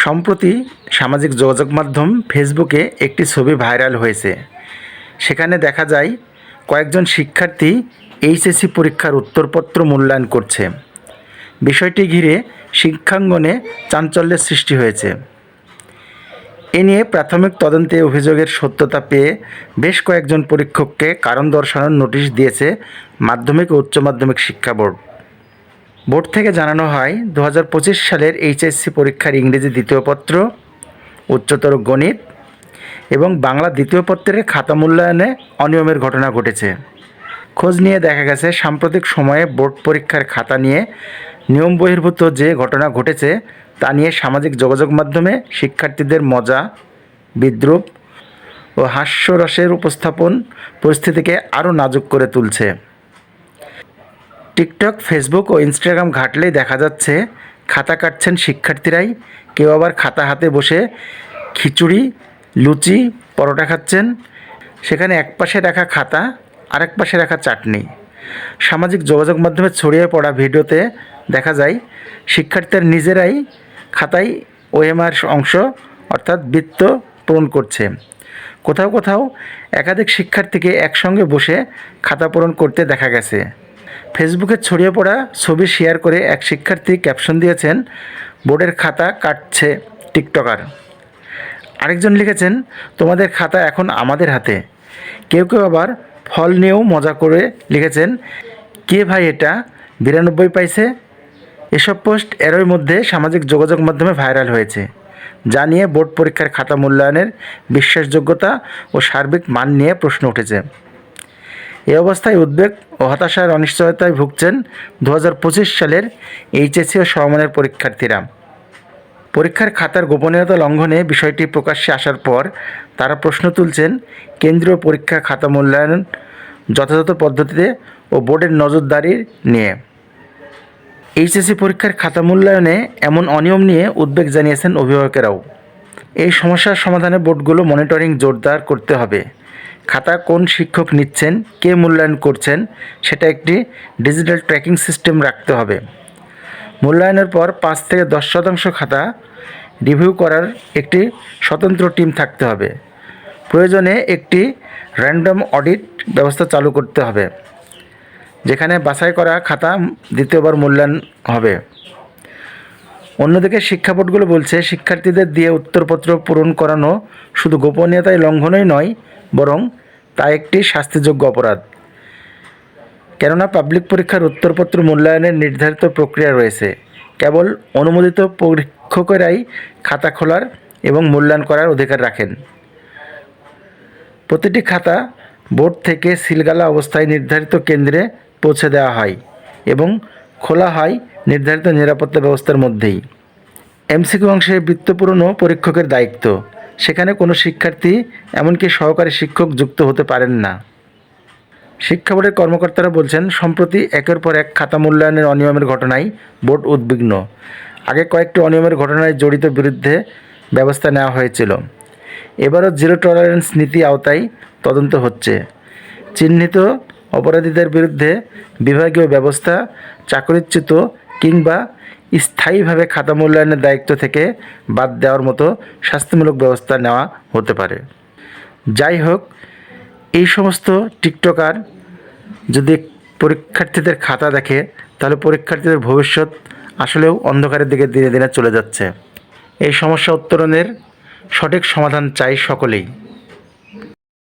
সম্প্রতি সামাজিক যোগাযোগ মাধ্যম ফেসবুকে একটি ছবি ভাইরাল হয়েছে। সেখানে দেখা যায় কয়েকজন শিক্ষার্থী এইচএসসি পরীক্ষার উত্তরপত্র মূল্যায়ন করছে। বিষয়টি ঘিরে শিক্ষাঙ্গনে চাঞ্চল্যের সৃষ্টি হয়েছে। এ নিয়ে প্রাথমিক তদন্তে অভিযোগের সত্যতা পেয়ে বেশ কয়েকজন পরীক্ষককে কারণ দর্শানোর নোটিশ দিয়েছে মাধ্যমিক ও উচ্চ মাধ্যমিক শিক্ষা বোর্ড। বোর্ড থেকে জানানো হয় 2025 সালের এইচএসসি পরীক্ষার ইংরেজি দ্বিতীয় পত্র, উচ্চতর গণিত এবং বাংলা দ্বিতীয় পত্রের খাতা মূল্যায়নে অনিয়মের ঘটনা ঘটেছে। খোঁজ নিয়ে দেখা গেছে সাম্প্রতিক সময়ে বোর্ড পরীক্ষার খাতা নিয়ে নিয়ম বহির্ভূত যে ঘটনা ঘটেছে তা নিয়ে সামাজিক যোগাযোগ মাধ্যমে শিক্ষার্থীদের মজা, বিদ্রূপ ও হাস্যরসের উপস্থাপন পরিস্থিতিকে আরও নাজুক করে তুলছে। টিকটক, ফেসবুক ও ইনস্টাগ্রাম ঘাঁটলেই দেখা যাচ্ছে খাতা কাটছেন শিক্ষার্থীরাই, কেউ আবার খাতা হাতে বসে খিচুড়ি, লুচি, পরোটা খাচ্ছেন। সেখানে এক পাশে রাখা খাতা, আরেক পাশে রাখা চাটনি। সামাজিক যোগাযোগ মাধ্যমে ছড়িয়ে পড়া ভিডিওতে দেখা যায় শিক্ষার্থীরা নিজেরাই খাতায় ওএমআর অংশ অর্থাৎ বৃত্ত পূরণ করছে। কোথাও কোথাও একাধিক শিক্ষার্থীকে একসঙ্গে বসে খাতা পূরণ করতে দেখা গেছে। ফেসবুকে ছড়িয়ে পড়া ছবি শেয়ার করে এক শিক্ষার্থী ক্যাপশন দিয়েছেন, বোর্ডের খাতা কাটছে টিকটকার। আরেকজন লিখেছেন, তোমাদের খাতা এখন আমাদের হাতে। কেউ কেউ আবার ফল নিয়েও মজা করে লিখেছেন, কে ভাই এটা 92 পাইছে। এসব পোস্ট এরই মধ্যে সামাজিক যোগাযোগ মাধ্যমে ভাইরাল হয়েছে, যা নিয়ে বোর্ড পরীক্ষার খাতা মূল্যায়নের বিশ্বাসযোগ্যতা ও সার্বিক মান নিয়ে প্রশ্ন উঠেছে। এই অবস্থায় উদ্বেগ ও হতাশার অনিশ্চয়তায় ভুগছেন 2025 সালের এইচএসসি ও সমমানের পরীক্ষার্থীরা। পরীক্ষার খাতার গোপনীয়তা লঙ্ঘনে বিষয়টি প্রকাশ্যে আসার পর তারা প্রশ্ন তুলছেন কেন্দ্রীয় পরীক্ষা খাতা মূল্যায়ন যথাযথ পদ্ধতিতে ও বোর্ডের নজরদারি নিয়ে। এইচএসসি পরীক্ষার খাতা মূল্যায়নে এমন অনিয়ম নিয়ে উদ্বেগ জানিয়েছেন অভিভাবকেরাও। এই সমস্যার সমাধানে বোর্ডগুলো মনিটরিং জোরদার করতে হবে। খাতা কোন শিক্ষক নিচ্ছেন, কে মূল্যায়ন করছেন সেটা একটি ডিজিটাল ট্র্যাকিং সিস্টেম রাখতে হবে। মূল্যায়নের পর 5 থেকে 10% খাতা রিভিউ করার একটি স্বতন্ত্র টিম থাকতে হবে। প্রয়োজনে একটি র্যান্ডম অডিট ব্যবস্থা চালু করতে হবে, যেখানে বাছাই করা খাতা দ্বিতীয়বার মূল্যায়ন হবে। অন্যদিকে শিক্ষা বোর্ডগুলো বলছে, শিক্ষার্থীদের দিয়ে উত্তরপত্র পূরণ করানো শুধু গোপনীয়তায় লঙ্ঘনই নয়, বরং তা একটি শাস্তিযোগ্য অপরাধ। কেননা পাবলিক পরীক্ষার উত্তরপত্র মূল্যায়নের নির্ধারিত প্রক্রিয়া রয়েছে। কেবল অনুমোদিত পরীক্ষকেরাই খাতা খোলার এবং মূল্যায়ন করার অধিকার রাখেন। প্রতিটি খাতা বোর্ড থেকে সিলগালা অবস্থায় নির্ধারিত কেন্দ্রে পৌঁছে দেওয়া হয় এবং খোলা হয় নির্ধারিত নিরাপত্তা ব্যবস্থার মধ্যেই। এমসিকিউ অংশে বৃত্ত পূরণও পরীক্ষকের দায়িত্ব। সেখানে কোনো শিক্ষার্থী, এমনকি সহকারী শিক্ষক যুক্ত হতে পারেন না। শিক্ষা বোর্ডের কর্মকর্তারা বলছেন, সম্প্রতি একের পর এক খাতা মূল্যায়নের অনিয়মের ঘটনায় বোর্ড উদ্বিগ্ন। আগে কয়েকটি অনিয়মের ঘটনায় জড়িত বিরুদ্ধে ব্যবস্থা নেওয়া হয়েছিল। এবারও জিরো টলারেন্স নীতি আওতায় তদন্ত হচ্ছে। চিহ্নিত অপরাধীদের বিরুদ্ধে বিভাগীয় ব্যবস্থা, চাকরিচ্যুত কিংবা স্থায়ীভাবে খাতা মূল্যায়নের দায়িত্ব থেকে বাদ দেওয়ার মতো শাস্তিমূলক ব্যবস্থা নেওয়া হতে পারে। যাই হোক, এই সমস্ত টিকটকার যদি পরীক্ষার্থীদের খাতা দেখে, তাহলে পরীক্ষার্থীদের ভবিষ্যৎ আসলেও অন্ধকারের দিকে দিনে দিনে চলে যাচ্ছে। এই সমস্যা উত্তরণের সঠিক সমাধান চাই সকলেই।